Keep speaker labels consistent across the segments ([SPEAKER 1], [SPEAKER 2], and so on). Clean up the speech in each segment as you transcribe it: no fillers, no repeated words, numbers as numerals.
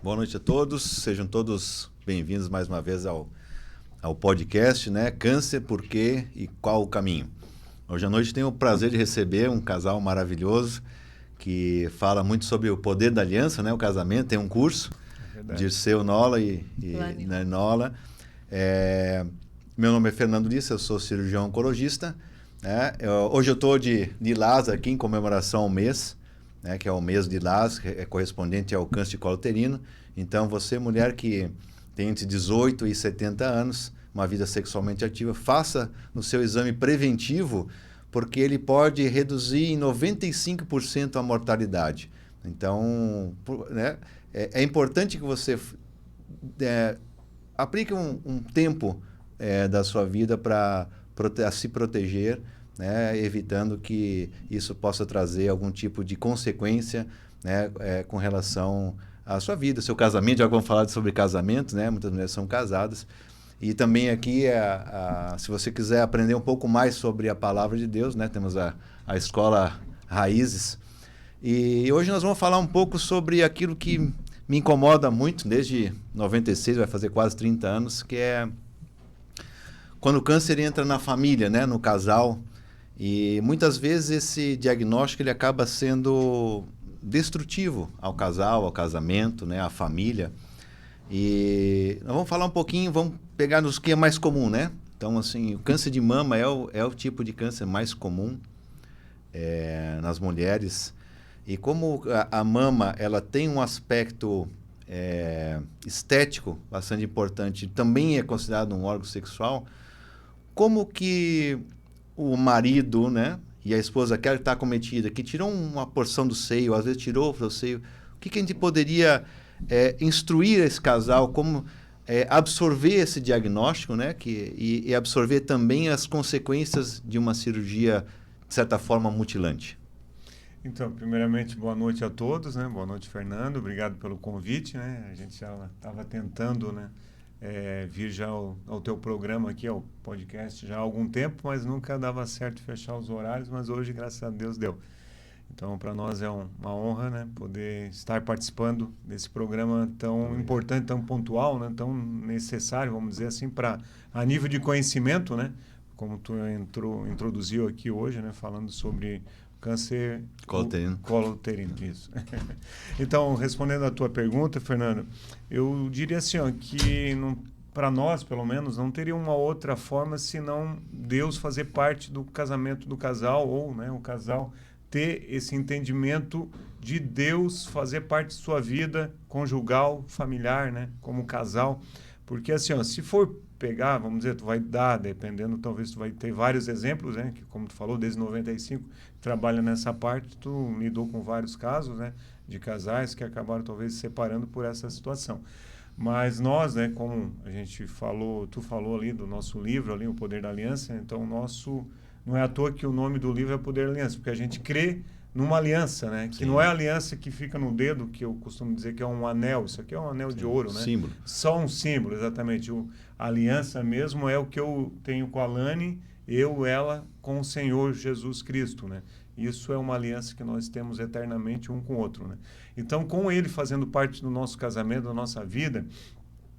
[SPEAKER 1] Boa noite a todos, sejam todos bem-vindos mais uma vez ao podcast, né? Câncer, por quê e qual o caminho? Hoje à noite tenho o prazer de receber um casal maravilhoso que fala muito sobre o poder da aliança, né? O casamento, tem um curso, Dirceu Nola e Nola. Meu nome é Fernando Lissa, eu sou cirurgião oncologista. Né? Hoje eu estou de lilás aqui em comemoração ao mês, né, que é o mês de lilás, é correspondente ao câncer de colo uterino. Então, você, mulher que tem entre 18 e 70 anos, uma vida sexualmente ativa, faça no seu exame preventivo, porque ele pode reduzir em 95% a mortalidade. Então, né, é importante que você aplique um tempo da sua vida para se proteger, né, evitando que isso possa trazer algum tipo de consequência, né, com relação à sua vida, seu casamento. Já vamos falar sobre casamento, né? Muitas mulheres são casadas. E também aqui, se você quiser aprender um pouco mais sobre a palavra de Deus, né, temos a escola Raízes. E hoje nós vamos falar um pouco sobre aquilo que me incomoda muito, desde 96, vai fazer quase 30 anos, que é quando o câncer entra na família, né, no casal. E muitas vezes esse diagnóstico ele acaba sendo destrutivo ao casal, ao casamento, né, à família. E nós vamos falar um pouquinho, vamos pegar nos que é mais comum, né? Então, assim, o câncer de mama é o tipo de câncer mais comum nas mulheres. E como a mama ela tem um aspecto estético bastante importante, também é considerado um órgão sexual, como que o marido, né, e a esposa que está cometida, que tirou uma porção do seio, às vezes tirou o seio, o que a gente poderia instruir esse casal, como absorver esse diagnóstico, né, e absorver também as consequências de uma cirurgia, de certa forma, mutilante?
[SPEAKER 2] Então, primeiramente, boa noite a todos, né? Boa noite, Fernando. Obrigado pelo convite, né? A gente já estava tentando, né, vir já ao teu programa aqui, ao podcast, já há algum tempo, mas nunca dava certo fechar os horários, mas hoje, graças a Deus, deu. Então, para nós é uma honra, né, poder estar participando desse programa tão importante, tão pontual, né, tão necessário, vamos dizer assim, a nível de conhecimento, né, como tu introduziu aqui hoje, né, falando sobre câncer colo uterino, isso. Então, respondendo à tua pergunta, Fernando, eu diria assim, ó, que para nós, pelo menos, não teria uma outra forma senão Deus fazer parte do casamento do casal, ou, né, o casal ter esse entendimento de Deus fazer parte de sua vida conjugal, familiar, né, como casal. Porque assim, ó, se for pegar, vamos dizer, tu vai dar, dependendo, talvez tu vai ter vários exemplos, né, que como tu falou, desde 95 trabalha nessa parte, tu lidou com vários casos, né, de casais que acabaram talvez se separando por essa situação. Mas nós, né, como a gente falou, tu falou ali do nosso livro ali, O Poder da Aliança, então não é à toa que o nome do livro é Poder da Aliança, porque a gente crê numa aliança, né? Que não é a aliança que fica no dedo, que eu costumo dizer que é um anel. Isso aqui é um anel de ouro, né?
[SPEAKER 1] Símbolo.
[SPEAKER 2] Só um símbolo, exatamente. A aliança mesmo é o que eu tenho com a Lani, ela, com o Senhor Jesus Cristo, né? Isso é uma aliança que nós temos eternamente um com o outro, né? Então, com ele fazendo parte do nosso casamento, da nossa vida,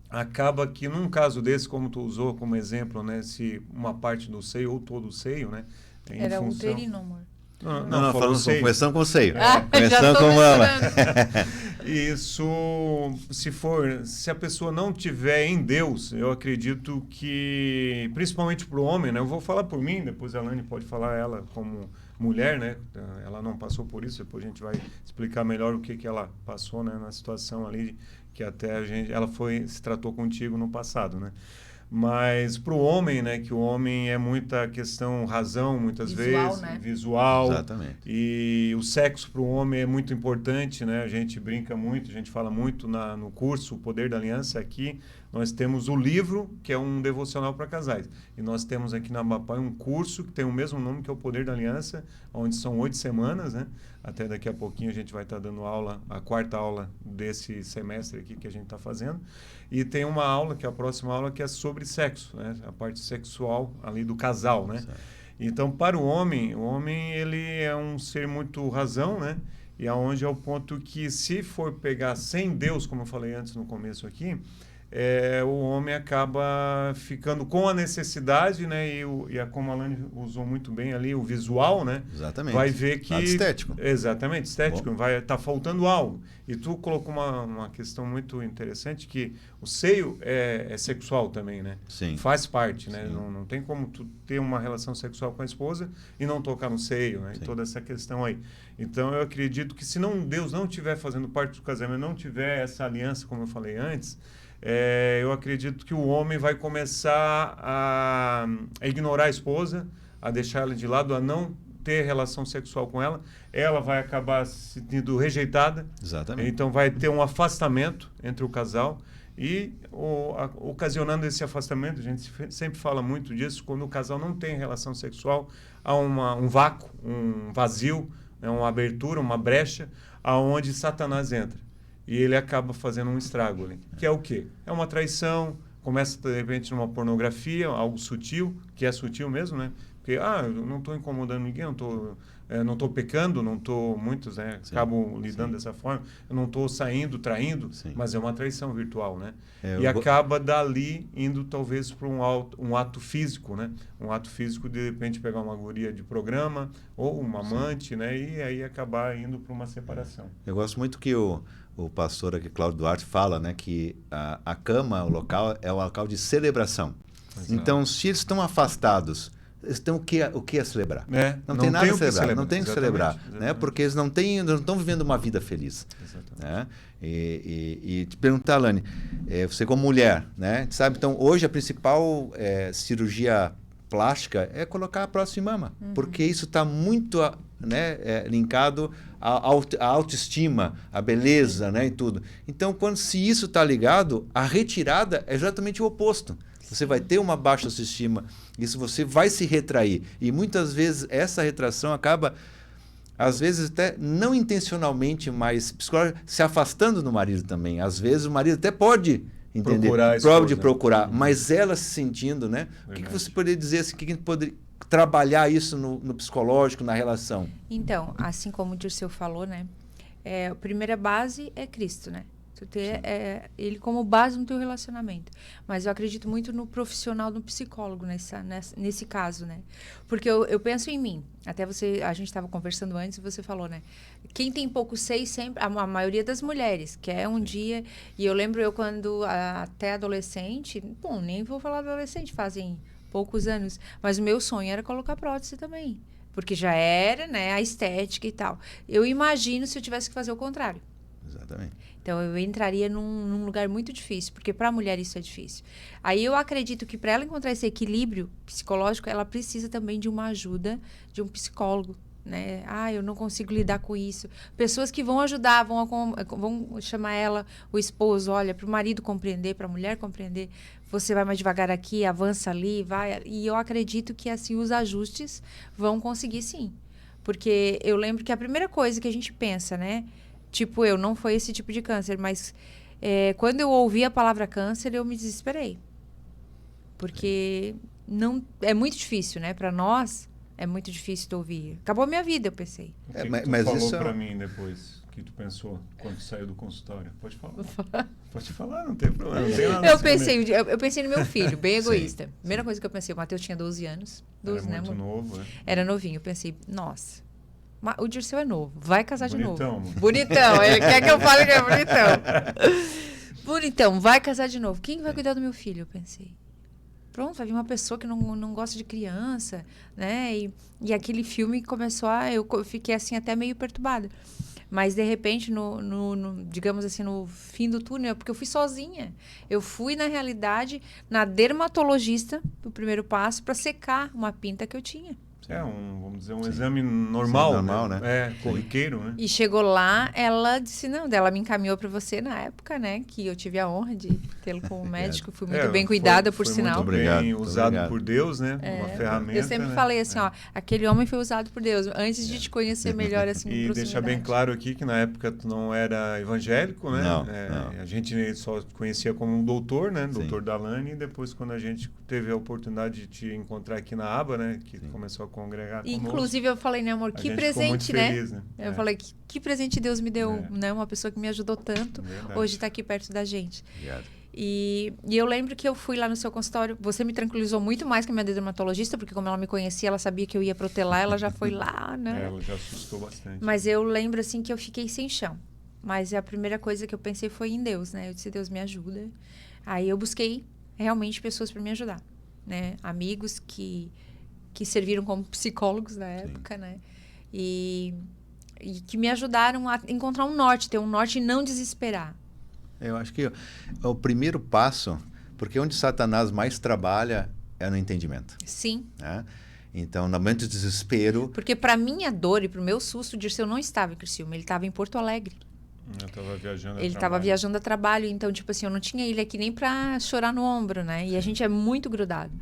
[SPEAKER 2] acaba que num caso desse, como tu usou como exemplo, né? Se uma parte do seio ou todo o seio, né?
[SPEAKER 3] Era uterino, amor.
[SPEAKER 2] Não,
[SPEAKER 1] começando com o seio.
[SPEAKER 3] Começando com mama.
[SPEAKER 2] Isso, se a pessoa não tiver em Deus, eu acredito que, principalmente para o homem, né? Eu vou falar por mim, depois a Alane pode falar ela como mulher, né? Ela não passou por isso, depois a gente vai explicar melhor o que ela passou, né, na situação ali, que até ela se tratou contigo no passado, né? Mas para o homem, né, que o homem é muita questão razão, muitas vezes,
[SPEAKER 3] né?
[SPEAKER 2] visual.
[SPEAKER 1] Exatamente.
[SPEAKER 2] E o sexo para o homem é muito importante, né? A gente brinca muito, a gente fala muito no curso O Poder da Aliança. Aqui nós temos o livro, que é um devocional para casais. E nós temos aqui na Bapai um curso que tem o mesmo nome, que é O Poder da Aliança, onde são 8 semanas, né? Até daqui a pouquinho a gente vai estar dando aula, a quarta aula desse semestre aqui que a gente está fazendo. E tem uma aula, que é a próxima aula, que é sobre sexo, né? A parte sexual ali do casal, né? Certo. Então, para o homem ele é um ser muito razão, né? E aonde é o ponto que, se for pegar sem Deus, como eu falei antes no começo aqui, o homem acaba ficando com a necessidade, né? E como a Alane usou muito bem ali, o visual, né?
[SPEAKER 1] Exatamente.
[SPEAKER 2] Vai ver que...
[SPEAKER 1] Lado estético.
[SPEAKER 2] Exatamente, estético.
[SPEAKER 1] Bom.
[SPEAKER 2] Vai estar faltando algo. E tu colocou uma questão muito interessante, que o seio é sexual também, né?
[SPEAKER 1] Sim.
[SPEAKER 2] Faz parte, né?
[SPEAKER 1] Sim.
[SPEAKER 2] Não tem como tu ter uma relação sexual com a esposa e não tocar no seio, né? E toda essa questão aí. Então, eu acredito que, se Deus não estiver fazendo parte do casamento, não tiver essa aliança, como eu falei antes... eu acredito que o homem vai começar a ignorar a esposa, a deixar ela de lado, a não ter relação sexual com ela. Ela vai acabar se sentindo rejeitada.
[SPEAKER 1] Exatamente.
[SPEAKER 2] Então vai ter um afastamento entre o casal. E ocasionando esse afastamento, a gente sempre fala muito disso, quando o casal não tem relação sexual, há um vácuo, um vazio, né, uma abertura, uma brecha, aonde Satanás entra. E ele acaba fazendo um estrago ali. Que é o quê? É uma traição, começa, de repente, numa pornografia, algo sutil, que é sutil mesmo, né? Porque, eu não estou incomodando ninguém, não estou pecando, muitos, né, acabam lidando dessa forma, eu não estou saindo, traindo, mas é uma traição virtual, né? E acaba dali indo, talvez, para um ato físico, né? Um ato físico, de repente, pegar uma guria de programa ou uma amante, né? E aí acabar indo para uma separação.
[SPEAKER 1] Eu gosto muito que o pastor aqui, Cláudio Duarte, fala, né, que a cama, o local, é o local de celebração. Exato. Então, se eles estão afastados, eles têm o que a celebrar? Não tem nada a celebrar, não tem o que celebrar, né? Porque eles não estão vivendo uma vida feliz. Né? E te perguntar, Alane, você como mulher, né? Sabe, então, hoje a principal cirurgia plástica é colocar a próstata de mama, porque isso está muito linkado à autoestima, à beleza, né, e tudo. Então, se isso está ligado, a retirada é exatamente o oposto. Você vai ter uma baixa autoestima, isso você vai se retrair. E muitas vezes essa retração acaba, às vezes até não intencionalmente, mas psicologicamente, se afastando do marido também. Às vezes o marido até pode entender, prova de procurar, mas ela se sentindo, né? O que você poderia dizer assim, que a gente poderia trabalhar isso no psicológico, na relação?
[SPEAKER 3] Então, assim como o Dirceu falou, né? A primeira base é Cristo, né? Tu ter ele como base no teu relacionamento. Mas eu acredito muito no profissional, no psicólogo nesse caso, né? Porque eu penso em mim. Até a gente estava conversando antes e você falou, né? Quem tem pouco seio sempre, a maioria das mulheres, quer um dia... E eu lembro quando até adolescente, bom, nem vou falar adolescente, fazem poucos anos, mas o meu sonho era colocar prótese também. Porque já era, né, a estética e tal. Eu imagino se eu tivesse que fazer o contrário.
[SPEAKER 1] Exatamente.
[SPEAKER 3] Então, eu entraria num lugar muito difícil, porque para a mulher isso é difícil. Aí eu acredito que para ela encontrar esse equilíbrio psicológico, ela precisa também de uma ajuda de um psicólogo, né? Eu não consigo lidar com isso. Pessoas que vão ajudar, vão chamar ela, o esposo, olha, para o marido compreender, para a mulher compreender, você vai mais devagar aqui, avança ali, vai. E eu acredito que assim os ajustes vão conseguir sim. Porque eu lembro que a primeira coisa que a gente pensa, né? Tipo, não foi esse tipo de câncer, mas quando eu ouvi a palavra câncer, eu me desesperei. Porque é muito difícil, né? Para nós, é muito difícil de ouvir. Acabou a minha vida, eu pensei.
[SPEAKER 2] O que tu falou para mim depois? O que tu pensou quando saiu do consultório? Pode falar. Pode falar, não tem problema. Não tem nada
[SPEAKER 3] eu pensei no meu filho, bem egoísta. Primeira coisa que eu pensei, o Matheus tinha 12 anos. 12,
[SPEAKER 2] era muito novo, né?
[SPEAKER 3] Era novinho. Eu pensei, nossa... O Dirceu é novo, vai casar de novo.
[SPEAKER 2] Bonitão.
[SPEAKER 3] Bonitão, ele quer que eu fale que é bonitão. Bonitão, vai casar de novo. Quem vai cuidar do meu filho? Eu pensei. Pronto, vai vir uma pessoa que não gosta de criança, né? E aquele filme começou eu fiquei assim até meio perturbada. Mas, de repente, digamos assim, no fim do túnel, porque eu fui sozinha. Eu fui, na realidade, na dermatologista, o primeiro passo, para secar uma pinta que eu tinha.
[SPEAKER 2] Vamos dizer, exame normal.
[SPEAKER 1] Sim, normal, né?
[SPEAKER 2] Corriqueiro, né?
[SPEAKER 3] E chegou lá, ela disse, ela me encaminhou para você na época, né? Que eu tive a honra de tê-lo como médico. Fui muito bem cuidada, por sinal.
[SPEAKER 2] Muito bem usado por Deus, né? Uma ferramenta.
[SPEAKER 3] Eu sempre falei assim, aquele homem foi usado por Deus, antes de te conhecer melhor, assim,
[SPEAKER 2] E deixar bem claro aqui que na época tu não era evangélico, né?
[SPEAKER 1] Não.
[SPEAKER 2] A gente só conhecia como um doutor, né? Doutor Dalane. E depois, quando a gente teve a oportunidade de te encontrar aqui na aba, né? Que começou a congregar conosco.
[SPEAKER 3] Inclusive, eu falei, né, amor, que presente, né?
[SPEAKER 2] Feliz, né?
[SPEAKER 3] Eu falei, que presente Deus me deu, né? Uma pessoa que me ajudou tanto, hoje está aqui perto da gente.
[SPEAKER 1] Obrigado.
[SPEAKER 3] E eu lembro que eu fui lá no seu consultório, você me tranquilizou muito mais que a minha dermatologista, porque como ela me conhecia, ela sabia que eu ia protelar, ela já foi lá, né?
[SPEAKER 2] Ela já assustou bastante.
[SPEAKER 3] Mas eu lembro, assim, que eu fiquei sem chão. Mas a primeira coisa que eu pensei foi em Deus, né? Eu disse, Deus me ajuda. Aí eu busquei realmente pessoas para me ajudar, né? Amigos que serviram como psicólogos na época, né? E que me ajudaram a encontrar um norte, ter um norte e não desesperar.
[SPEAKER 1] Eu acho que o primeiro passo, porque onde Satanás mais trabalha é no entendimento.
[SPEAKER 3] Sim.
[SPEAKER 1] Né? Então, no momento de desespero...
[SPEAKER 3] Porque para minha dor e para o meu susto, o Dirceu não estava em Criciúma, ele estava em Porto Alegre.
[SPEAKER 2] Eu estava viajando a trabalho.
[SPEAKER 3] Ele estava viajando a trabalho, então, tipo assim, eu não tinha ele aqui nem para chorar no ombro, né? E a gente é muito grudado.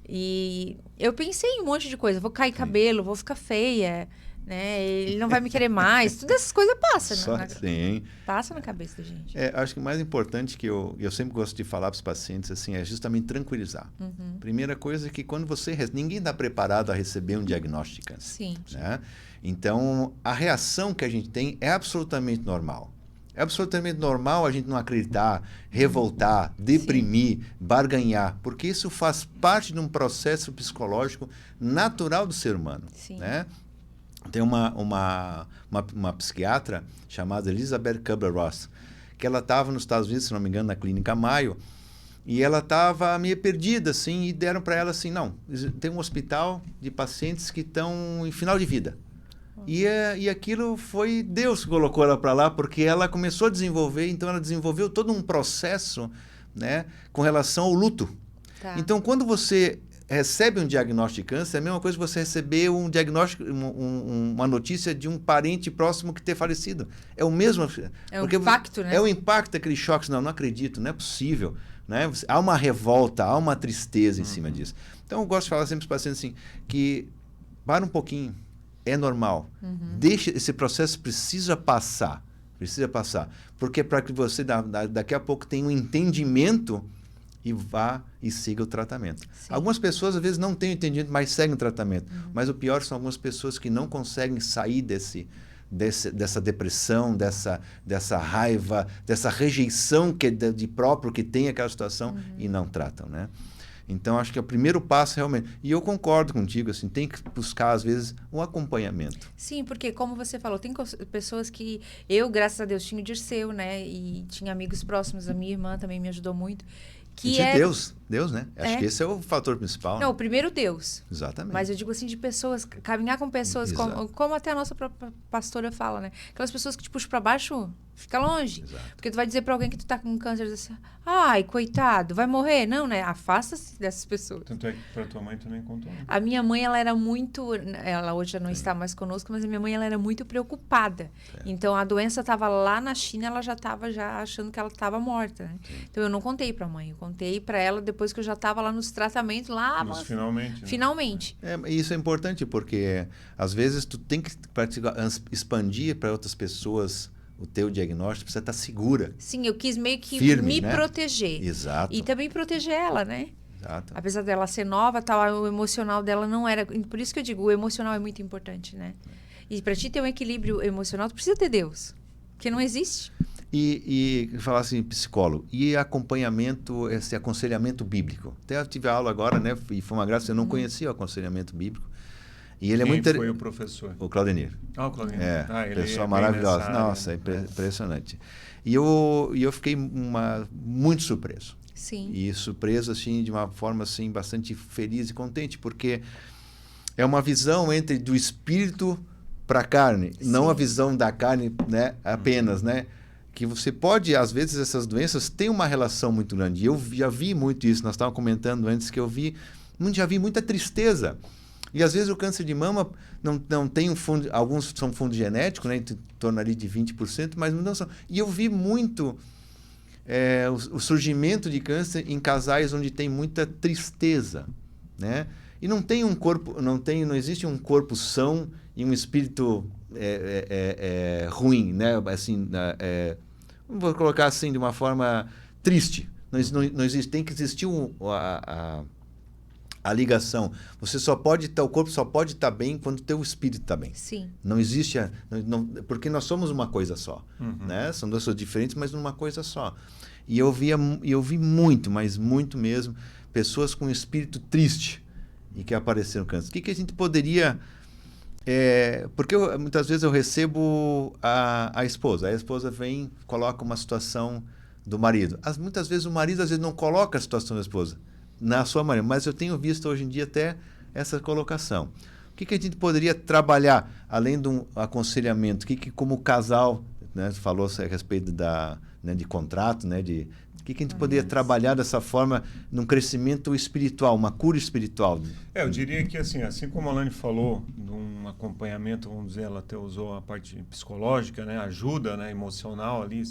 [SPEAKER 3] E eu pensei em um monte de coisa. Vou cair cabelo, vou ficar feia, né? Ele não vai me querer mais. Todas essas coisas passam, né?
[SPEAKER 1] Sim.
[SPEAKER 3] Passa na cabeça da gente.
[SPEAKER 1] Acho que o mais importante que eu sempre gosto de falar para os pacientes assim, é justamente tranquilizar. Primeira coisa é que quando ninguém está preparado a receber um diagnóstico de câncer.
[SPEAKER 3] Sim.
[SPEAKER 1] Né? Então, a reação que a gente tem é absolutamente normal. É absolutamente normal a gente não acreditar, revoltar, deprimir, barganhar, porque isso faz parte de um processo psicológico natural do ser humano.
[SPEAKER 3] Sim.
[SPEAKER 1] Né? Tem uma psiquiatra chamada Elizabeth Kubler-Ross, que ela estava nos Estados Unidos, se não me engano, na Clínica Mayo, e ela estava meio perdida, assim, e deram para ela assim, não, tem um hospital de pacientes que estão em final de vida. E aquilo foi Deus que colocou ela para lá, porque ela começou a desenvolver, então ela desenvolveu todo um processo, né, com relação ao luto.
[SPEAKER 3] Tá.
[SPEAKER 1] Então, quando você recebe um diagnóstico de câncer, é a mesma coisa que você receber um diagnóstico, uma notícia de um parente próximo que ter falecido. É o mesmo...
[SPEAKER 3] É o impacto, né?
[SPEAKER 1] É o impacto daquele choque. Não acredito, não é possível. Né? Há uma revolta, há uma tristeza em cima disso. Então, eu gosto de falar sempre para os pacientes assim, que para um pouquinho, é normal. Deixa, esse processo precisa passar. Porque para que você, daqui a pouco, tenha um entendimento e vá e siga o tratamento. Sim. Algumas pessoas, às vezes, não têm entendimento, mas seguem o tratamento. Mas o pior são algumas pessoas que não conseguem sair dessa depressão, dessa raiva, dessa rejeição de próprio que tem aquela situação e não tratam, né? Então, acho que é o primeiro passo realmente. E eu concordo contigo, assim, tem que buscar, às vezes, um acompanhamento.
[SPEAKER 3] Sim, porque, como você falou, tem pessoas que... Eu, graças a Deus, tinha o Dirceu, né? E tinha amigos próximos, a minha irmã também me ajudou muito.
[SPEAKER 1] Deus, né? Acho que esse é o fator principal.
[SPEAKER 3] Não,
[SPEAKER 1] né?
[SPEAKER 3] o primeiro Deus.
[SPEAKER 1] Exatamente.
[SPEAKER 3] Mas eu digo assim, de pessoas, caminhar com pessoas, como até a nossa própria pastora fala, né? Aquelas pessoas que te puxam pra baixo, fica longe.
[SPEAKER 1] Exato.
[SPEAKER 3] Porque tu vai dizer pra alguém que tu tá com câncer, assim, ai, coitado, vai morrer. Não, né? Afasta-se dessas pessoas.
[SPEAKER 2] Tanto é que pra tua mãe também contou. Né?
[SPEAKER 3] A minha mãe, ela era muito... Ela hoje já não está mais conosco, mas a minha mãe, ela era muito preocupada. Então, a doença estava lá na China, ela já estava achando que ela estava morta, né? Então, eu não contei pra mãe. Eu contei pra ela depois que eu já estava lá nos tratamentos, lá...
[SPEAKER 2] Mas finalmente. Né?
[SPEAKER 3] Finalmente.
[SPEAKER 1] Isso é importante, porque às vezes tu tem que expandir para outras pessoas o teu diagnóstico, precisa estar segura.
[SPEAKER 3] Sim, eu quis meio que
[SPEAKER 1] firme,
[SPEAKER 3] me proteger.
[SPEAKER 1] Exato.
[SPEAKER 3] E também proteger ela, né?
[SPEAKER 1] Exato.
[SPEAKER 3] Apesar dela ser nova, tal, o emocional dela não era... Por isso que eu digo, o emocional é muito importante, né? E para ti ter um equilíbrio emocional, tu precisa ter Deus. Porque não existe.
[SPEAKER 1] E falar assim, psicólogo, e acompanhamento, esse aconselhamento bíblico. Até eu tive aula agora, né? E foi uma graça, eu não conhecia o aconselhamento bíblico. E ele
[SPEAKER 2] Quem foi o professor?
[SPEAKER 1] O Claudenir.
[SPEAKER 2] O Claudenir.
[SPEAKER 1] Ele pessoa maravilhosa. Área, nossa, impressionante. E eu fiquei muito surpreso.
[SPEAKER 3] Sim.
[SPEAKER 1] E surpreso, assim, de uma forma, assim, bastante feliz e contente, porque é uma visão do espírito para a carne,
[SPEAKER 3] Sim.
[SPEAKER 1] não a visão da carne, né, apenas, né? Que você pode, às vezes, essas doenças têm uma relação muito grande. Eu já vi muito isso, nós estávamos comentando antes que já vi muita tristeza. E às vezes o câncer de mama não tem um fundo, alguns são fundo genético, né, em torno ali de 20%, mas não são. E eu vi muito o surgimento de câncer em casais onde tem muita tristeza, né? E não existe um corpo são e um espírito ruim, né? Assim, vou colocar assim de uma forma triste. Não existe, tem que existir a a ligação. O corpo só pode estar bem quando o teu espírito está bem.
[SPEAKER 3] Sim.
[SPEAKER 1] Não existe... porque nós somos uma coisa só. Né? São duas coisas diferentes, mas numa coisa só. E eu vi muito, mas muito mesmo, pessoas com espírito triste e que apareceram câncer. O que a gente poderia... porque muitas vezes eu recebo a esposa. A esposa vem, coloca uma situação do marido. Muitas vezes o marido não coloca a situação da esposa na sua maneira, mas eu tenho visto hoje em dia até essa colocação. O que a gente poderia trabalhar, além de um aconselhamento? Como casal, né, falou a respeito de contrato, né, o que a gente poderia trabalhar dessa forma num crescimento espiritual, uma cura espiritual?
[SPEAKER 2] Eu diria que assim como a Alane falou, num acompanhamento, vamos dizer, ela até usou a parte psicológica, né, ajuda, né, emocional ali,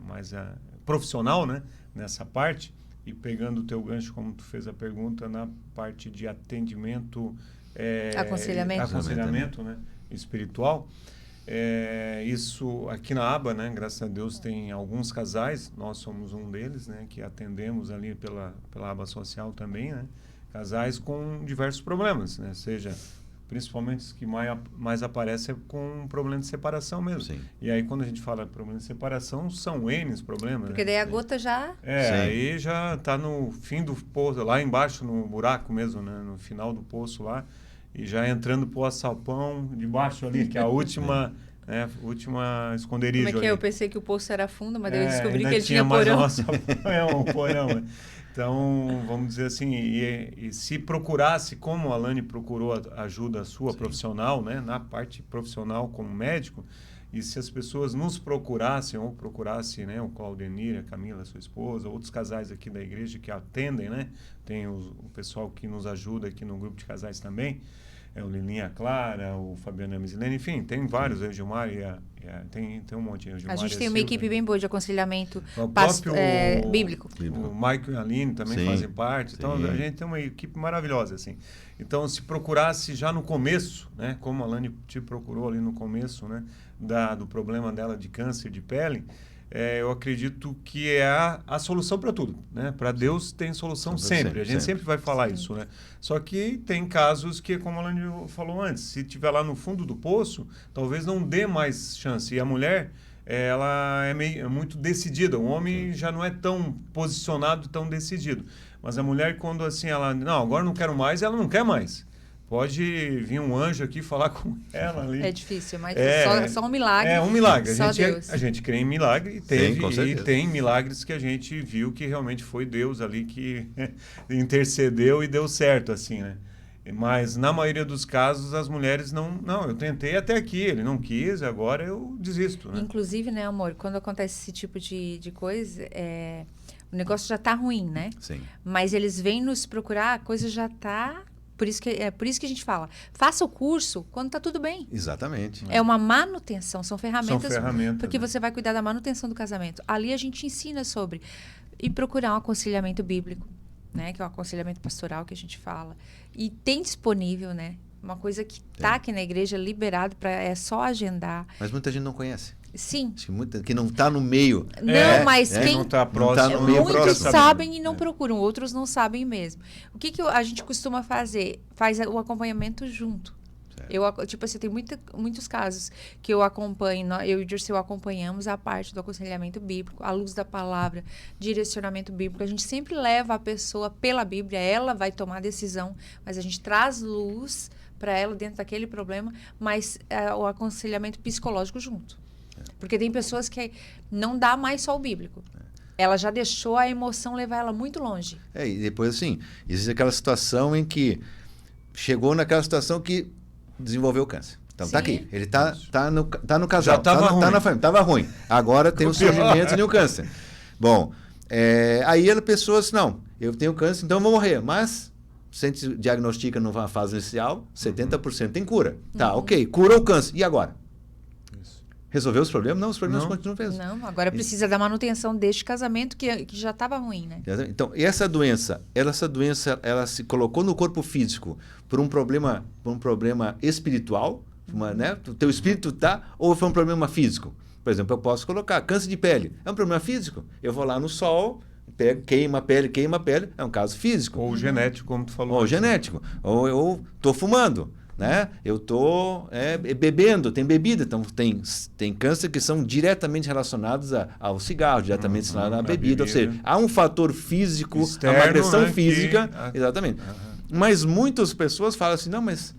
[SPEAKER 2] mais profissional, né, nessa parte. E pegando o teu gancho, como tu fez a pergunta, na parte de atendimento... aconselhamento, né? Espiritual. Isso aqui na aba, né? Graças a Deus, tem alguns casais, nós somos um deles, né? Que atendemos ali pela aba social também, né? Casais com diversos problemas, né? Seja... Principalmente os que mais aparecem com um problema de separação mesmo.
[SPEAKER 1] Sim.
[SPEAKER 2] E aí, quando a gente fala de problema de separação, são N problemas.
[SPEAKER 3] Porque daí a gota já...
[SPEAKER 2] aí já está no fim do poço, lá embaixo, no buraco mesmo, né? No final do poço lá. E já entrando pro açapão debaixo ali, que é a última... última esconderijo.
[SPEAKER 3] Como é que
[SPEAKER 2] ali.
[SPEAKER 3] Eu pensei que o poço era fundo, mas daí eu descobri que ele
[SPEAKER 2] tinha
[SPEAKER 3] tinha porão.
[SPEAKER 2] mais um porão. Né? Então, vamos dizer assim, e se procurasse, como a Alane procurou ajuda sua profissional, né, na parte profissional como médico, e se as pessoas nos procurassem, ou procurassem, né, o Claudenir, a Camila, sua esposa, outros casais aqui da igreja que atendem, né, tem o pessoal que nos ajuda aqui no grupo de casais também, o Lilinha Clara, o Fabiano Misilene, enfim, tem vários, o Gilmar tem um monte.
[SPEAKER 3] A gente tem uma equipe bem boa de aconselhamento bíblico.
[SPEAKER 2] O Michael e a Aline também fazem parte. Então, a gente tem uma equipe maravilhosa, assim. Então, se procurasse já no começo, né, como a Alane te procurou ali no começo, né, do problema dela de câncer de pele, eu acredito que é a solução para tudo, né? Para Deus tem solução sempre. A gente sempre vai falar isso, né? Só que tem casos que, como a Alane falou antes, se estiver lá no fundo do poço, talvez não dê mais chance. E a mulher, ela é muito decidida. O homem já não é tão posicionado, tão decidido. Mas a mulher, quando assim, ela... Não, agora não quero mais, ela não quer mais. Pode vir um anjo aqui falar com ela ali.
[SPEAKER 3] É difícil, mas só um milagre.
[SPEAKER 2] É um milagre.
[SPEAKER 3] Deus.
[SPEAKER 2] A gente crê em milagre e tem milagres que a gente viu que realmente foi Deus ali que intercedeu e deu certo, assim, né? Mas na maioria dos casos as mulheres não, eu tentei até aqui, ele não quis, agora eu desisto, né?
[SPEAKER 3] Inclusive, né, amor, quando acontece esse tipo de coisa, o negócio já tá ruim, né?
[SPEAKER 1] Sim.
[SPEAKER 3] Mas eles vêm nos procurar, a coisa já tá... Por isso que a gente fala, faça o curso quando está tudo bem.
[SPEAKER 1] Exatamente.
[SPEAKER 3] É uma manutenção, são ferramentas. Porque
[SPEAKER 2] né?
[SPEAKER 3] você vai cuidar da manutenção do casamento. Ali a gente ensina sobre. E procurar um aconselhamento bíblico, né? Que é o aconselhamento pastoral que a gente fala. E tem disponível, né? Uma coisa que está aqui na igreja, liberado, é só agendar.
[SPEAKER 1] Mas muita gente não conhece.
[SPEAKER 3] Sim.
[SPEAKER 1] Que não está no meio.
[SPEAKER 3] Não, mas quem
[SPEAKER 2] não está próximo.
[SPEAKER 1] Não tá no meio
[SPEAKER 3] muitos
[SPEAKER 1] próximo.
[SPEAKER 3] sabem e não procuram, outros não sabem mesmo. O que a gente costuma fazer? Faz o acompanhamento junto. Tipo assim, tem muitos casos que eu acompanho, eu e o Dirceu acompanhamos a parte do aconselhamento bíblico, à luz da palavra, direcionamento bíblico. A gente sempre leva a pessoa pela Bíblia, ela vai tomar a decisão, mas a gente traz luz para ela dentro daquele problema, mas o aconselhamento psicológico junto. Porque tem pessoas que não dá mais só o bíblico. Ela já deixou a emoção levar ela muito longe.
[SPEAKER 1] E depois, assim, existe aquela situação em que chegou naquela situação que desenvolveu câncer. Então, tá aqui. Ele tá no casal.
[SPEAKER 2] Já tava ruim.
[SPEAKER 1] Tá na família. Tava ruim. Agora tem o surgimento de um câncer. Bom, aí a pessoa assim, não, eu tenho câncer, então eu vou morrer. Mas, se a gente diagnostica numa fase inicial, 70% tem cura. Tá, ok. Curou o câncer. E agora? Resolveu os problemas? Não, os problemas continuam mesmo.
[SPEAKER 3] Não, agora precisa da manutenção deste casamento que já estava ruim, né?
[SPEAKER 1] Então, e essa doença, ela se colocou no corpo físico por um problema espiritual, né? O teu espírito ou foi um problema físico? Por exemplo, eu posso colocar câncer de pele. É um problema físico? Eu vou lá no sol, queima a pele, é um caso físico.
[SPEAKER 2] Ou genético, como tu falou.
[SPEAKER 1] Ou genético. Ou eu estou fumando, né? Eu estou bebendo, tem bebida. Então, tem câncer que são diretamente relacionados ao cigarro, diretamente relacionados à bebida. Ou seja, há um fator físico,
[SPEAKER 2] externo,
[SPEAKER 1] uma agressão
[SPEAKER 2] né,
[SPEAKER 1] física. Exatamente. Mas muitas pessoas falam assim, não, mas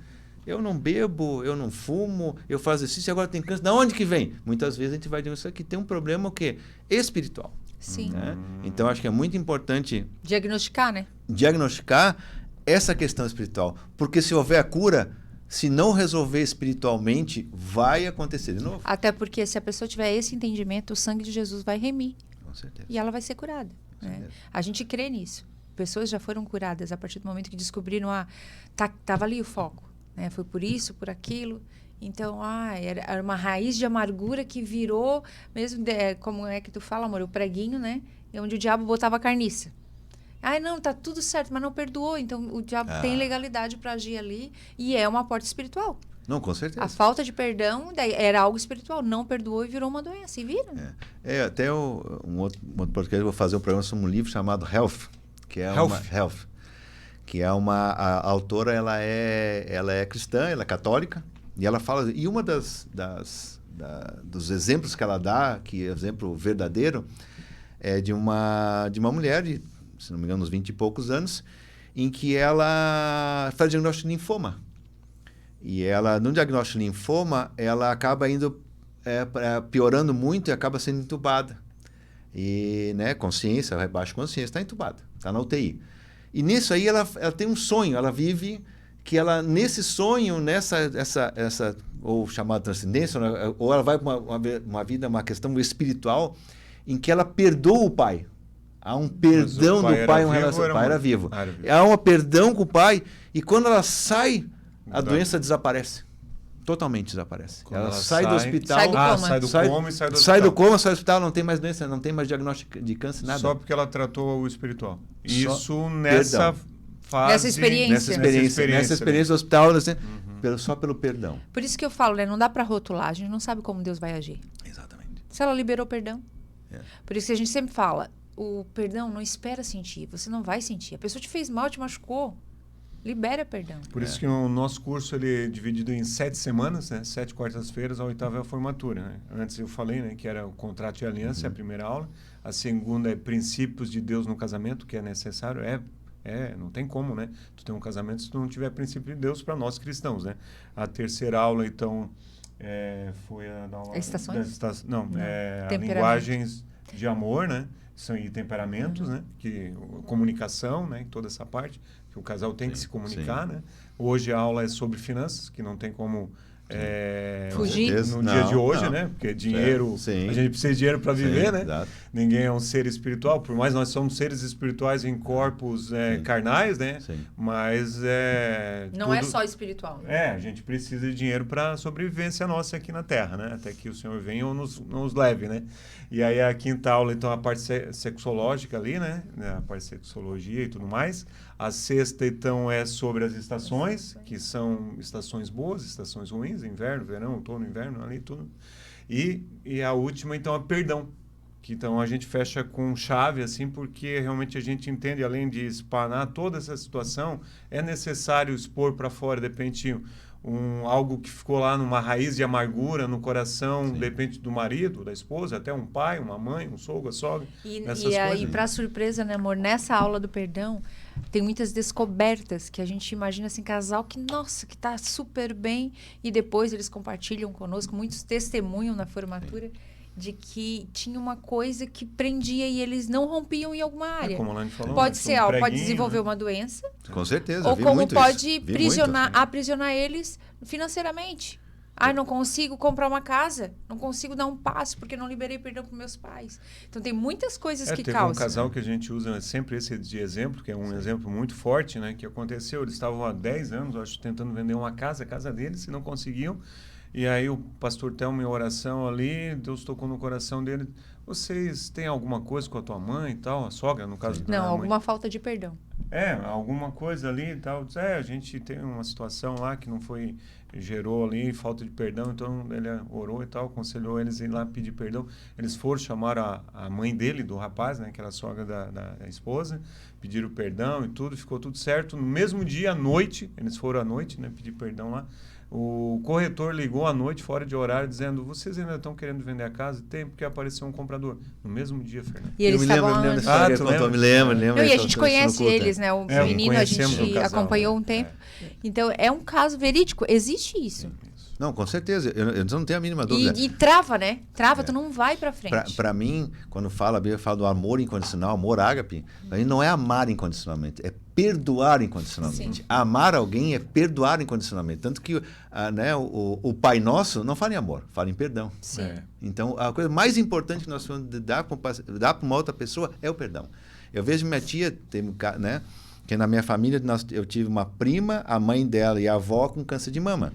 [SPEAKER 1] eu não bebo, eu não fumo, eu faço exercício e agora tem câncer. De onde que vem? Muitas vezes a gente vai dizer que tem um problema o quê? Espiritual.
[SPEAKER 3] Sim.
[SPEAKER 1] Né? Então, acho que é muito importante
[SPEAKER 3] Diagnosticar, né?
[SPEAKER 1] Diagnosticar essa questão espiritual. Porque se houver a cura, se não resolver espiritualmente, vai acontecer de novo.
[SPEAKER 3] Até porque se a pessoa tiver esse entendimento, o sangue de Jesus vai remir.
[SPEAKER 1] Com certeza.
[SPEAKER 3] E ela vai ser curada. Né? A gente crê nisso. Pessoas já foram curadas a partir do momento que descobriram, tava ali o foco. Né? Foi por isso, por aquilo. Então, era uma raiz de amargura que virou, mesmo, como é que tu fala, amor, o preguinho, né? É onde o diabo botava a carniça. Não, tá tudo certo, mas não perdoou. Então, o diabo tem legalidade para agir ali e é uma porta espiritual.
[SPEAKER 1] Não, com certeza.
[SPEAKER 3] A falta de perdão era algo espiritual. Não perdoou e virou uma doença. E vira.
[SPEAKER 1] Até um outro podcast, eu vou fazer um programa sobre um livro chamado Health, que é a autora, ela é cristã, ela é católica, e ela fala, e uma dos exemplos que ela dá, que é exemplo verdadeiro, é de uma mulher de, se não me engano, uns 20 e poucos anos, em que ela faz diagnóstico de linfoma. E ela, no diagnóstico de linfoma, ela acaba indo piorando muito e acaba sendo entubada. E, né, consciência, baixa consciência, está entubada, está na UTI. E nisso aí ela tem um sonho, ela vive que ela, nesse sonho, essa ou chamada transcendência, ou ela vai para uma vida, uma questão espiritual, em que ela perdoa o pai. Há um perdão do pai, o pai era vivo. Há um perdão com o pai, e quando ela sai, a doença desaparece. Totalmente desaparece. Ela sai do hospital.
[SPEAKER 3] Sai do coma
[SPEAKER 2] e sai do hospital.
[SPEAKER 1] Sai do coma, sai do hospital, não tem mais doença, não tem mais diagnóstico de câncer, nada.
[SPEAKER 2] Só porque ela tratou o espiritual. Isso nessa fase.
[SPEAKER 3] Nessa experiência
[SPEAKER 1] do hospital, assim, só pelo perdão.
[SPEAKER 3] Por isso que eu falo, né? Não dá para rotular, a gente não sabe como Deus vai agir.
[SPEAKER 1] Exatamente.
[SPEAKER 3] Se ela liberou perdão. Por isso que a gente sempre fala, o perdão não espera sentir, você não vai sentir. A pessoa te fez mal, te machucou. Libera perdão.
[SPEAKER 2] Por isso que o nosso curso ele é dividido em 7 semanas, né? 7 quartas-feiras, a 8ª é a formatura. Né? Antes eu falei, né, que era o contrato de aliança, é a primeira aula. A segunda é princípios de Deus no casamento, que é necessário. Não tem como, né? Tu ter um casamento se tu não tiver princípio de Deus para nós cristãos, né? A terceira aula, então, foi a da aula...
[SPEAKER 3] Estações?
[SPEAKER 2] Linguagens de amor, né? E temperamentos, né? Comunicação, né? Toda essa parte. O casal tem que se comunicar, né? Hoje a aula é sobre finanças, que não tem como
[SPEAKER 3] fugir
[SPEAKER 2] no dia de hoje, né? Porque dinheiro, a gente precisa de dinheiro para viver, né? Exato. Ninguém é um ser espiritual, por mais nós somos seres espirituais em corpos carnais, né? Sim. Mas
[SPEAKER 3] não é só espiritual. Né?
[SPEAKER 2] A gente precisa de dinheiro para a sobrevivência nossa aqui na Terra, né? Até que o Senhor venha ou nos leve, né? E aí a 5ª aula, então, a parte sexológica ali, né? A parte de sexologia e tudo mais. A 6ª, então, é sobre as estações, que são estações boas, estações ruins, inverno, verão, outono, inverno, ali tudo. E a última, então, é perdão. Que, então, a gente fecha com chave, assim, porque realmente a gente entende, além de espanar toda essa situação, é necessário expor para fora, de repente, algo que ficou lá numa raiz de amargura no coração, de repente, do marido, da esposa, até um pai, uma mãe, um sogro, a sogra.
[SPEAKER 3] E para surpresa, né, amor, nessa aula do perdão, tem muitas descobertas que a gente imagina assim, casal que, nossa, que tá super bem, e depois eles compartilham conosco, muitos testemunham na formatura de que tinha uma coisa que prendia e eles não rompiam em alguma área.
[SPEAKER 2] Como a Lani falou,
[SPEAKER 3] pode ser algo, pode desenvolver uma doença.
[SPEAKER 1] Com certeza.
[SPEAKER 3] Ou como pode aprisionar eles financeiramente. Não consigo comprar uma casa, não consigo dar um passo porque não liberei perdão para meus pais. Então tem muitas coisas que causam.
[SPEAKER 2] Teve um casal que a gente usa sempre esse de exemplo, que é um exemplo muito forte, né? Que aconteceu, eles estavam há 10 anos, acho, tentando vender uma casa, a casa deles, e não conseguiam. E aí o pastor Thelma, em oração ali, Deus tocou no coração dele. Vocês têm alguma coisa com a tua mãe e tal? A sogra, no caso da mãe?
[SPEAKER 3] Alguma falta de perdão.
[SPEAKER 2] Alguma coisa ali e tal. A gente tem uma situação lá que não foi gerou ali falta de perdão, então ele orou e tal, aconselhou eles a ir lá pedir perdão. Eles foram, chamaram a mãe dele, do rapaz, né, que era a sogra da esposa, pediram perdão e tudo, ficou tudo certo. No mesmo dia, à noite, eles foram à noite, né, pedir perdão lá. O corretor ligou à noite, fora de horário, dizendo: vocês ainda estão querendo vender a casa? Tem, porque apareceu um comprador. No mesmo dia, Fernando.
[SPEAKER 3] E eles estavam...
[SPEAKER 1] Me lembro dessa história que contou, me lembro.
[SPEAKER 3] Não, e a gente conhece eles, né? O menino a gente
[SPEAKER 2] casal,
[SPEAKER 3] acompanhou um tempo. Então, é um caso verídico. Existe isso.
[SPEAKER 1] Não, com certeza. Eu não tenho a mínima dúvida.
[SPEAKER 3] E trava, né? Trava, tu não vai pra frente.
[SPEAKER 1] Para mim, quando a Bíblia fala do amor incondicional, amor ágape, aí não é amar incondicionalmente, é perdoar incondicionalmente.
[SPEAKER 3] Sim.
[SPEAKER 1] Amar alguém é perdoar incondicionalmente. Tanto que o Pai Nosso não fala em amor, fala em perdão.
[SPEAKER 3] Sim.
[SPEAKER 1] Então, a coisa mais importante que nós vamos dar para uma outra pessoa é o perdão. Eu vejo minha tia, né, que na minha família eu tive uma prima, a mãe dela e a avó com câncer de mama.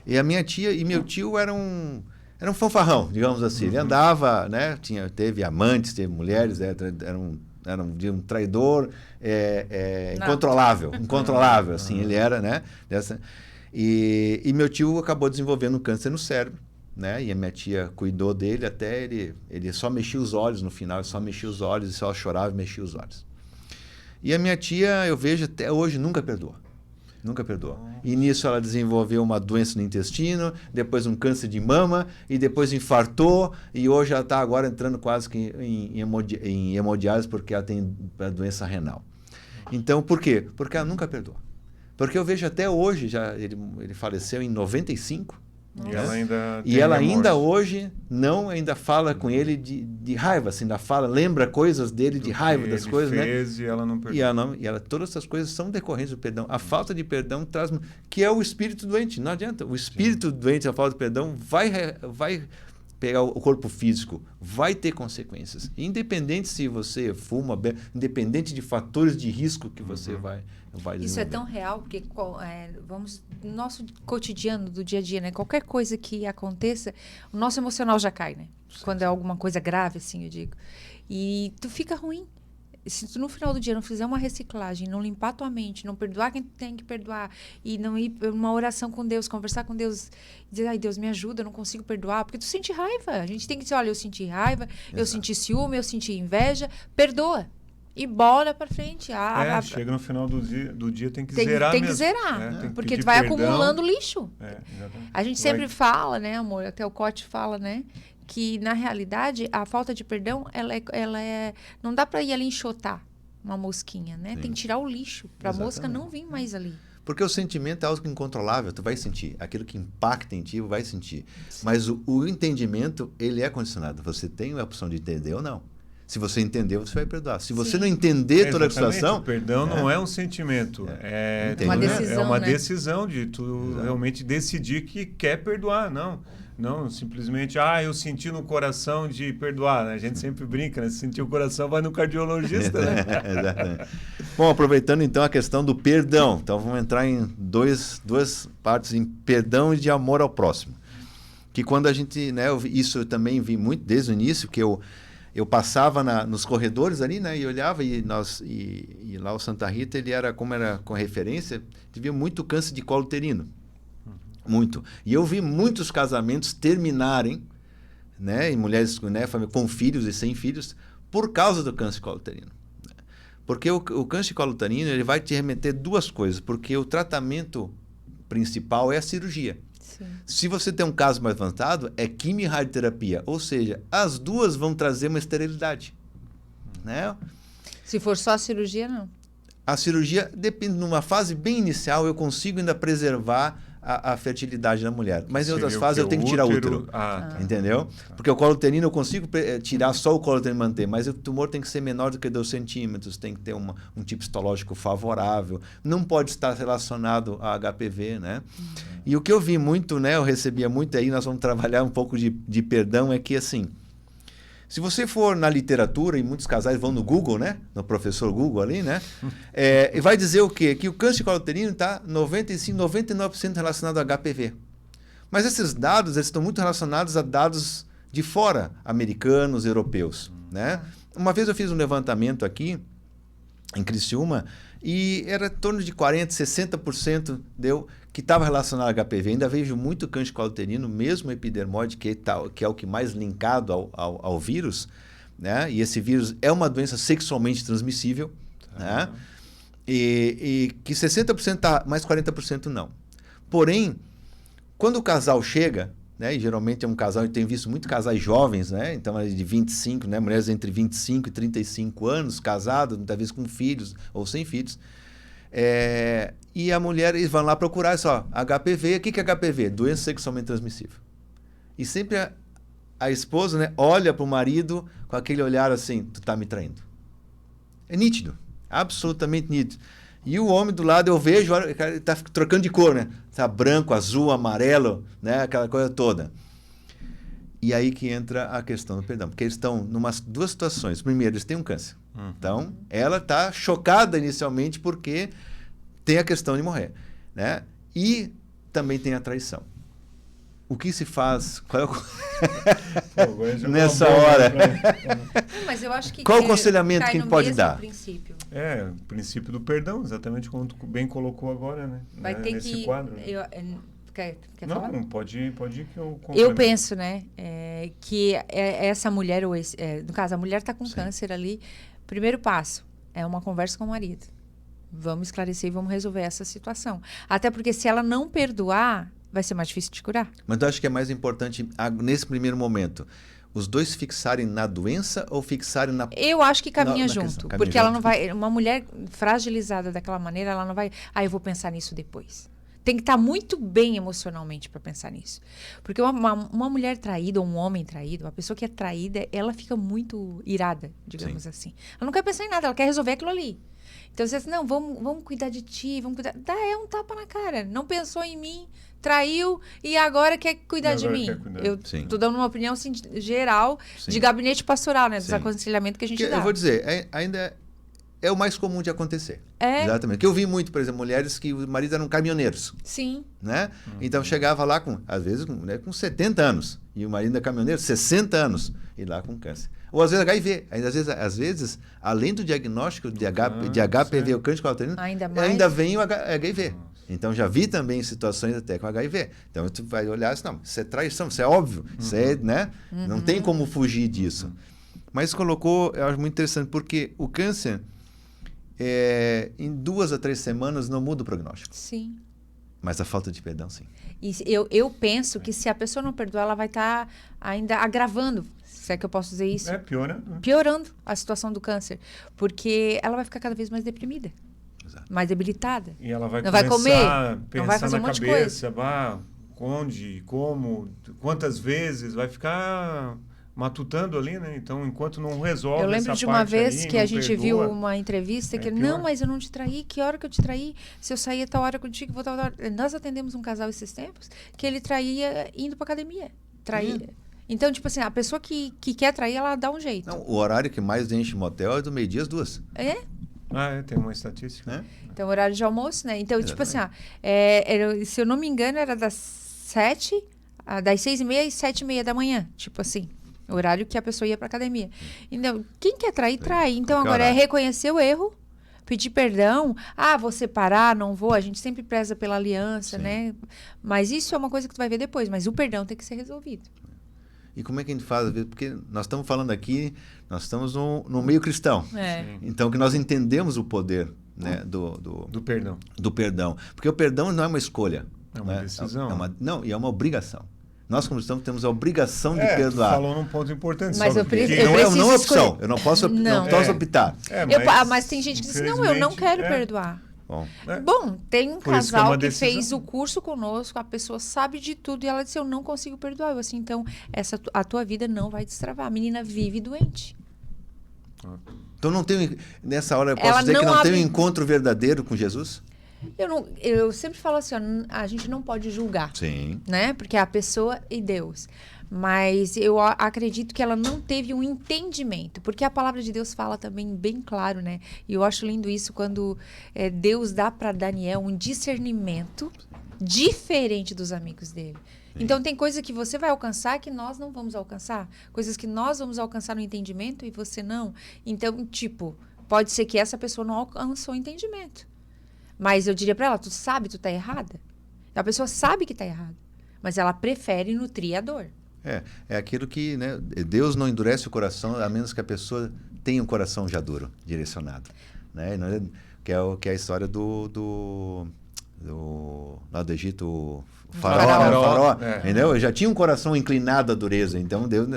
[SPEAKER 1] E a minha tia e meu tio eram um fanfarrão, digamos assim. Ele andava, né? Teve amantes, teve mulheres, era um traidor incontrolável, assim. Ele era, né? E meu tio acabou desenvolvendo um câncer no cérebro, né? E a minha tia cuidou dele até ele só mexia os olhos no final, ele só mexia os olhos e só chorava e mexia os olhos. E a minha tia, eu vejo até hoje, nunca perdoa. Nunca perdoou. E nisso ela desenvolveu uma doença no intestino, depois um câncer de mama, e depois infartou, e hoje ela está agora entrando quase que em hemodiálise porque ela tem a doença renal. Então, por quê? Porque ela nunca perdoa. Porque eu vejo até hoje, ele faleceu em 95,
[SPEAKER 2] E
[SPEAKER 1] ela ainda hoje ainda fala com ele de raiva, assim, lembra coisas dele de raiva das coisas,
[SPEAKER 2] fez, né? E ela não perdoa.
[SPEAKER 1] E todas essas coisas são decorrentes do perdão. A falta de perdão traz, que é o espírito doente. Não adianta. O espírito doente, a falta de perdão, vai pegar o corpo físico, vai ter consequências. Independente se você fuma, independente de fatores de risco que você vai desenvolver.
[SPEAKER 3] Isso é tão real, porque no nosso cotidiano, do dia a dia, né? Qualquer coisa que aconteça, o nosso emocional já cai, né? Quando é alguma coisa grave, assim, eu digo. E tu fica ruim. Se tu no final do dia não fizer uma reciclagem, não limpar tua mente, não perdoar quem tem que perdoar, e não ir uma oração com Deus, conversar com Deus, dizer: ai, Deus, me ajuda, eu não consigo perdoar, porque tu sente raiva. A gente tem que dizer: olha, eu senti raiva, eu senti ciúme, eu senti inveja, perdoa. E bola pra frente.
[SPEAKER 2] Chega no final do dia, tem que zerar mesmo.
[SPEAKER 3] Tem que zerar,
[SPEAKER 2] tem que
[SPEAKER 3] porque tu vai
[SPEAKER 2] perdão.
[SPEAKER 3] Acumulando lixo.
[SPEAKER 2] Exatamente.
[SPEAKER 3] A gente sempre fala, né, amor, até o Cote fala, né, que na realidade a falta de perdão, ela é não dá para ir ali enxotar uma mosquinha, né? Sim. Tem que tirar o lixo para a mosca não vir mais ali.
[SPEAKER 1] Porque o sentimento é algo incontrolável, tu vai sentir. Aquilo que impacta em ti, vai sentir. Sim. Mas o entendimento, ele é condicionado. Você tem a opção de entender ou não. Se você entender, você vai perdoar. Se você não entender toda a situação...
[SPEAKER 2] O perdão não é um sentimento. É
[SPEAKER 3] uma decisão,
[SPEAKER 2] é uma decisão de tu realmente decidir que quer perdoar. Não simplesmente, eu senti no coração de perdoar. Né? A gente sempre brinca, né? Se sentir o coração, vai no cardiologista. Né?
[SPEAKER 1] Exatamente. Bom, aproveitando então a questão do perdão. Então vamos entrar em duas partes, em perdão e de amor ao próximo. Que quando a gente... Né, isso eu também vi muito desde o início, que eu passava nos corredores ali, né, e olhava, e lá o Santa Rita, ele era, como era com referência, via muito câncer de colo uterino. Muito. E eu vi muitos casamentos terminarem, né, em mulheres, né, com filhos e sem filhos, por causa do câncer de colo uterino. Porque o câncer de colo uterino, ele vai te remeter duas coisas, porque o tratamento principal é a cirurgia. Sim. Se você tem um caso mais avançado, é quimio e radioterapia. Ou seja, as duas vão trazer uma esterilidade. Né?
[SPEAKER 3] Se for só a cirurgia, não.
[SPEAKER 1] A cirurgia, depende, numa fase bem inicial, eu consigo ainda preservar a fertilidade da mulher. Mas em outras fases eu tenho que tirar o útero. Entendeu? Porque o colo uterino eu consigo tirar só o colo uterino e manter, mas o tumor tem que ser menor do que 2 centímetros, tem que ter um tipo histológico favorável, não pode estar relacionado a HPV, né? E o que eu vi muito, né, eu recebia muito aí, nós vamos trabalhar um pouco de perdão, é que assim, se você for na literatura, e muitos casais vão no Google, né? No professor Google ali, né? E vai dizer o quê? Que o câncer de colo uterino está 95%, 99% relacionado a HPV. Mas esses dados, eles estão muito relacionados a dados de fora, americanos, europeus, né? Uma vez eu fiz um levantamento aqui, em Criciúma, E era em torno de 40%, 60% que estava relacionado ao HPV. Ainda vejo muito câncer cauterino, mesmo epidermoide, que é o que mais linkado ao vírus, né? E esse vírus é uma doença sexualmente transmissível, né? E que 60% tá, mas 40% não. Porém, quando o casal chega, né, e geralmente é um casal, eu tenho visto muito casais jovens, né, então de 25, né, mulheres entre 25 e 35 anos, casadas, muitas vezes com filhos ou sem filhos, e a mulher, eles vão lá procurar só, HPV, o que é HPV? Doença sexualmente transmissível. E sempre a esposa, né, olha para o marido com aquele olhar assim, tu tá me traindo. É nítido, absolutamente nítido. E o homem do lado, eu vejo, ele tá trocando de cor, né? Tá branco, azul, amarelo, né? Aquela coisa toda. E aí que entra a questão do perdão. Porque eles estão em duas situações. Primeiro, eles têm um câncer. Então, ela está chocada inicialmente porque tem a questão de morrer, né? E também tem a traição. O que se faz? Qual é o... nessa hora?
[SPEAKER 3] Mas eu acho que
[SPEAKER 1] qual o aconselhamento que a gente pode dar?
[SPEAKER 3] Princípio.
[SPEAKER 2] O princípio do perdão, exatamente como tu bem colocou agora, né?
[SPEAKER 3] Vai ter
[SPEAKER 2] nesse
[SPEAKER 3] que...
[SPEAKER 2] quadro. Né?
[SPEAKER 3] Quer
[SPEAKER 2] não,
[SPEAKER 3] falar?
[SPEAKER 2] Pode ir que eu complemento.
[SPEAKER 3] Eu penso, né, que essa mulher, no caso, a mulher está com
[SPEAKER 1] Sim.
[SPEAKER 3] câncer ali. Primeiro passo é uma conversa com o marido. Vamos esclarecer e vamos resolver essa situação. Até porque se ela não perdoar, vai ser mais difícil de curar.
[SPEAKER 1] Mas eu acho que é mais importante, nesse primeiro momento, os dois fixarem na doença ou fixarem na...
[SPEAKER 3] Eu acho que caminha
[SPEAKER 1] na
[SPEAKER 3] junto.
[SPEAKER 1] questão,
[SPEAKER 3] Porque ela não vai... Uma mulher fragilizada daquela maneira, ela não vai... eu vou pensar nisso depois. Tem que estar muito bem emocionalmente para pensar nisso. Porque uma mulher traída, ou um homem traído, uma pessoa que é traída, ela fica muito irada, digamos assim. Ela não quer pensar em nada, ela quer resolver aquilo ali. Então você diz, não, vamos cuidar de ti, vamos cuidar... É um tapa na cara. Não pensou em mim, traiu e agora quer cuidar de mim. Eu estou dando uma opinião assim, geral, de gabinete pastoral, né? Dos aconselhamentos que a gente dá.
[SPEAKER 1] Eu vou dizer, ainda é o mais comum de acontecer. Exatamente. Que eu vi muito, por exemplo, mulheres que os maridos eram caminhoneiros.
[SPEAKER 3] Sim.
[SPEAKER 1] Né? Então chegava lá às vezes, com 70 anos. E o marido é caminhoneiro, 60 anos. E lá com câncer. Ou às vezes HIV. Às vezes, além do diagnóstico de HPV, o câncer cauterino, ainda vem o HIV. Então já vi também situações até com HIV. Então tu vai olhar assim, não, isso é traição, isso é óbvio. Isso é, né? Não tem como fugir disso. Mas colocou, eu acho muito interessante, porque o câncer, em 2 a 3 semanas, não muda o prognóstico.
[SPEAKER 3] Sim.
[SPEAKER 1] Mas a falta de perdão, sim.
[SPEAKER 3] E eu penso que se a pessoa não perdoar, ela vai estar ainda agravando, se é que eu posso dizer isso.
[SPEAKER 2] Piorando.
[SPEAKER 3] Piorando a situação do câncer. Porque ela vai ficar cada vez mais deprimida.
[SPEAKER 1] Exato.
[SPEAKER 3] Mais debilitada.
[SPEAKER 2] E ela vai
[SPEAKER 3] não
[SPEAKER 2] começar
[SPEAKER 3] vai comer,
[SPEAKER 2] a pensar
[SPEAKER 3] não vai fazer um monte de coisa.
[SPEAKER 2] Onde, como, quantas vezes, vai ficar matutando ali, né? Então, enquanto não resolve essa parte.
[SPEAKER 3] Eu lembro de uma vez
[SPEAKER 2] ali,
[SPEAKER 3] que a gente viu
[SPEAKER 2] perdoa,
[SPEAKER 3] uma entrevista que ele,
[SPEAKER 2] pior.
[SPEAKER 3] não, mas eu não te traí, que hora que eu te traí? Se eu sair a tal hora contigo, vou tal hora. Nós atendemos um casal esses tempos que ele traía indo pra academia. Traía. Então, tipo assim, a pessoa que quer trair, ela dá um jeito.
[SPEAKER 1] Não, o horário que mais enche motel é do meio-dia às 2.
[SPEAKER 2] Tem uma estatística.
[SPEAKER 3] Então, horário de almoço, né? Então, tipo assim, se eu não me engano, era das 6h30 às 7h30 da manhã. Tipo assim, o horário que a pessoa ia pra academia. Então, quem quer trair, trai. Então, agora é reconhecer o erro, pedir perdão. vou separar, não vou. A gente sempre preza pela aliança, né? Mas isso é uma coisa que tu vai ver depois. Mas o perdão tem que ser resolvido.
[SPEAKER 1] E como é que a gente faz? Porque nós estamos falando aqui, nós estamos no meio cristão. Então, que nós entendemos o poder, né, do
[SPEAKER 2] perdão.
[SPEAKER 1] Do perdão. Porque o perdão não é uma escolha.
[SPEAKER 2] É uma decisão.
[SPEAKER 1] E é uma obrigação. Nós, como cristãos, temos a obrigação de perdoar.
[SPEAKER 2] Tu falou num ponto importante.
[SPEAKER 3] Mas
[SPEAKER 2] eu
[SPEAKER 3] preciso
[SPEAKER 1] não é opção. Eu não posso optar.
[SPEAKER 3] Mas tem gente que diz, não, eu não quero perdoar. Bom, tem um casal que fez o curso conosco, a pessoa sabe de tudo e ela disse, eu não consigo perdoar. Eu assim, então, a tua vida não vai destravar. A menina vive doente.
[SPEAKER 1] Então não tem, nessa hora eu posso dizer que não tem um encontro verdadeiro com Jesus?
[SPEAKER 3] Eu sempre falo assim, a gente não pode julgar.
[SPEAKER 1] Sim.
[SPEAKER 3] Né? Porque é a pessoa e Deus. Mas eu acredito que ela não teve um entendimento. Porque a palavra de Deus fala também bem claro, né? E eu acho lindo isso quando Deus dá para Daniel um discernimento diferente dos amigos dele. Sim. Então, tem coisas que você vai alcançar que nós não vamos alcançar. Coisas que nós vamos alcançar no entendimento e você não. Então, tipo, Pode ser que essa pessoa não alcançou o entendimento. Mas eu diria para ela, tu sabe, tu tá errada. A pessoa sabe que tá errada, mas ela prefere nutrir a dor.
[SPEAKER 1] É aquilo que, né, Deus não endurece o coração a menos que a pessoa tenha um coração já duro, direcionado. Né? Que é a história lá do Egito, o faraó, entendeu? Eu já tinha um coração inclinado à dureza, então Deus...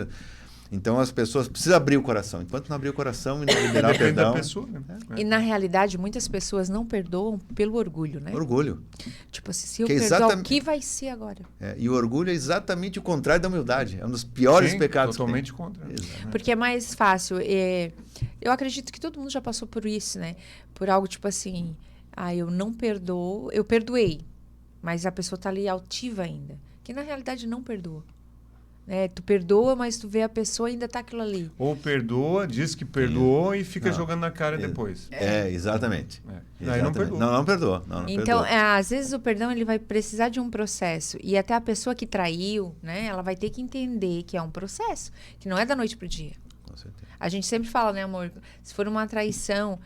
[SPEAKER 1] Então as pessoas precisam abrir o coração. Enquanto não abrir o coração e não liberar o perdão...
[SPEAKER 2] Da pessoa, né?
[SPEAKER 3] E na realidade, muitas pessoas não perdoam pelo orgulho, né?
[SPEAKER 1] Orgulho.
[SPEAKER 3] Tipo assim, se eu perdoar, o que vai ser agora?
[SPEAKER 1] E o orgulho é exatamente o contrário da humildade. É um dos piores pecados.
[SPEAKER 2] Totalmente contra.
[SPEAKER 3] Porque é mais fácil. Eu acredito que todo mundo já passou por isso, né? Por algo tipo assim, eu não perdoo, eu perdoei, mas a pessoa tá ali altiva ainda. Que na realidade não perdoa. Tu perdoa, mas tu vê a pessoa ainda tá aquilo ali.
[SPEAKER 2] Ou perdoa, diz que perdoou e fica jogando na cara depois.
[SPEAKER 1] Exatamente.
[SPEAKER 2] Aí não perdoa.
[SPEAKER 1] Não perdoa.
[SPEAKER 3] Então, às vezes o perdão ele vai precisar de um processo. E até a pessoa que traiu, né? Ela vai ter que entender que é um processo. Que não é da noite pro dia.
[SPEAKER 1] Com certeza.
[SPEAKER 3] A gente sempre fala, né, amor? Se for uma traição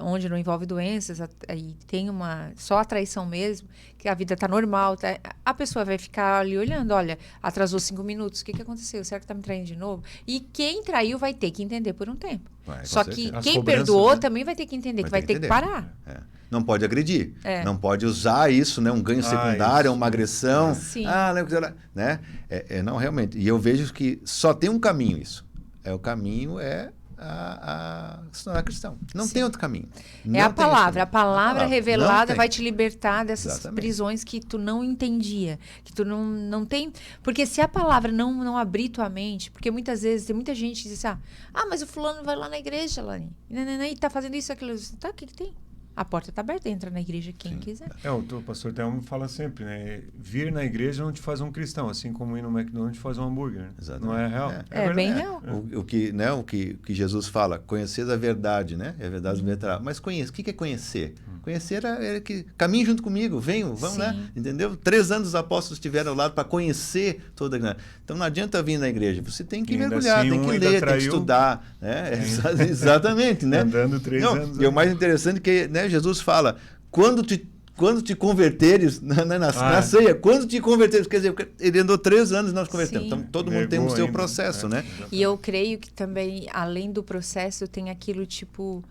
[SPEAKER 3] onde não envolve doenças, aí tem só a traição mesmo, que a vida tá normal, a pessoa vai ficar ali olhando, olha, atrasou 5 minutos, o que aconteceu? Será que tá me traindo de novo? E quem traiu vai ter que entender por um tempo. Só que quem perdoou também vai ter que entender, que vai ter que parar.
[SPEAKER 1] Não pode agredir, não pode usar isso, né, um ganho secundário, uma agressão.
[SPEAKER 3] Sim.
[SPEAKER 1] Né? Não, realmente. E eu vejo que só tem um caminho isso. O caminho é se tornar cristão. Não tem outro caminho.
[SPEAKER 3] É a palavra. A palavra revelada vai te libertar dessas
[SPEAKER 1] Exatamente.
[SPEAKER 3] prisões que tu não entendia. Que tu não tem... Porque se a palavra não abrir tua mente... Porque muitas vezes tem muita gente que diz assim... mas o fulano vai lá na igreja, Lani. E tá fazendo isso, aquilo. Tá, o que tem? A porta está aberta, entra na igreja quem quiser.
[SPEAKER 2] O pastor Thelmo fala sempre, né? Vir na igreja não te faz um cristão, assim como ir no McDonald's te faz um hambúrguer.
[SPEAKER 1] Exatamente.
[SPEAKER 2] Não é real?
[SPEAKER 3] É bem real.
[SPEAKER 1] O que Jesus fala, conhecer a verdade, né? É a verdade libertará. Mas o que é conhecer? Conhecer é que caminhe junto comigo, vamos, né? Entendeu? 3 anos os apóstolos estiveram ao lado para conhecer toda a... Então não adianta vir na igreja, você tem que mergulhar, tem que ler, tem que estudar. Né? Exatamente, né?
[SPEAKER 2] Andando 3 anos.
[SPEAKER 1] E o mais interessante é que, né, Jesus fala, quando te converteres na ceia, quando te converteres, quer dizer, ele andou 3 anos e nós convertemos. Então, todo mundo tem o seu processo, né?
[SPEAKER 3] E eu creio que também, além do processo, tem aquilo tipo,